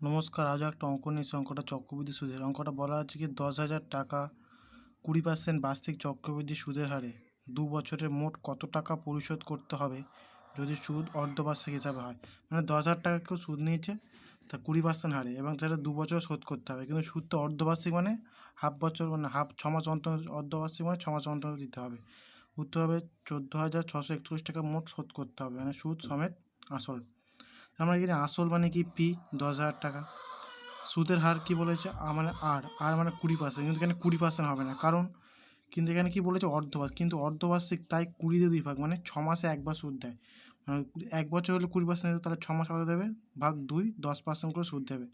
নমস্কার, আজও একটা অঙ্ক নিয়েছি। অঙ্কটা চক্রবৃদ্ধি সুদের। অঙ্কটা বলা আছে কি 10,000 টাকা 20% বার্ষিক চক্রবৃদ্ধি সুদের হারে 2 বছরে মোট কত টাকা পরিশোধ করতে হবে যদি সুদ অর্ধবার্ষিক হিসাবে হয়। মানে 10,000 টাকা কেউ সুদ নিয়েছে তা 20% হারে এবং সেটা 2 বছর শোধ করতে হবে, কিন্তু সুদ তো অর্ধবার্ষিক মানে হাফ বছর, মানে 6 মাস অন্তর। অর্ধবার্ষিক মানে 6 মাস অন্তর দিতে হবে। উত্তর হবে 14,641 টাকা মোট শোধ করতে হবে, মানে সুদ সমেত আসল। আমরা এখানে আসল মানে কি পি 10,000 টাকা, সুদের হার কি বলেছে মানে আর মানে 20%, কিন্তু এখানে 20% হবে না, কারণ কিন্তু এখানে কি বলেছে অর্ধবার্ষিক, কিন্তু অর্ধবার্ষিক তাই 20 দিয়ে 2 ভাগ, মানে 6 মাসে একবার সুদ দেয়। মানে 1 বছর হলে 20% দেবে, তাহলে 6 মাস কত দেবে ভাগ 2, 10% করে সুদ দেবে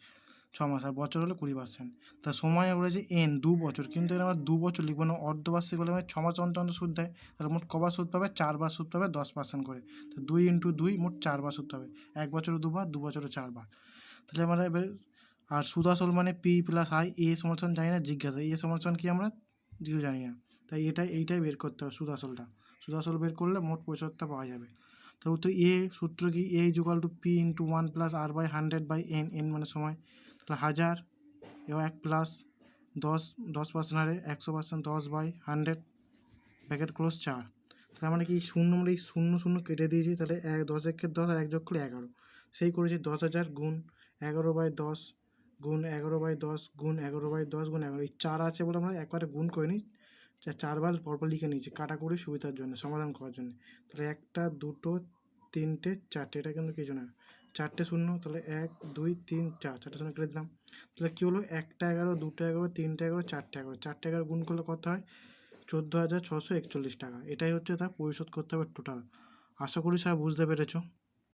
6 মাস, আর বছর হলে 20%। তা সময় বলেছে এন 2 বছর, কিন্তু এখানে আমরা 2 বছর লিখবো না, অর্ধবার্ষিক হলে মানে 6 মাস অন্তর অন্তর সুদ দেয়, তাহলে মোট কবার সুদ পাবে 4 বার সুদ পাবে 10% করে। তো 2 × 2 মোট 4 বার সুদ পাবে, 1 বছরে 2 বার, 2 বছরে 4 বার। তাহলে আমরা এবার আর সুদ আসল মানে পি প্লাস আই, এ সমান জানি না, জিজ্ঞাসা এ সমান কি আমরা জিরো জানি না, তাই এইটাই বের করতে হবে সুদ আসল বের করলে মোট পরিশোধটা পাওয়া যাবে। তো উত্তর এ সূত্র কি A equal to P into 1 plus R by 100/n, n মানে সময়, তাহলে 1000 এবং 1 প্লাস 10% হারে 100%, 10/100 ব্র্যাকেট ক্লোজ 4। তাহলে মানে কি শূন্য, আমরা এই শূন্য শূন্য কেটে দিয়েছি, তাহলে 10 একে 10 আর 1 যোগ করলে 11, সেই করেছি 10,000 গুণ 11/10 গুণ 11/10 গুণ 11/10 গুণ 11, এই 4 আছে বলে আমরা একবারে গুণ করে নিই, 4 বার পরপর লিখে নিয়েছি কাটাকুটি সুবিধার জন্য, সমাধান করার জন্য। তাহলে 1টা 2টো 3টে 4টে, এটা কিন্তু কিছু না, 4টে শূন্য, তাহলে 1 2 3 4, 4টে শূন্য কেটে দিলাম। তাহলে কী হলো, 1টা 11, 2টা 11, 3টা 11, 4টে 11, 4টে 11 গুণ করলে কত হয় 14,641 টাকা। এটাই হচ্ছে তার পরিশোধ করতে হবে টোটাল। আশা করি সবাই বুঝতে পেরেছো।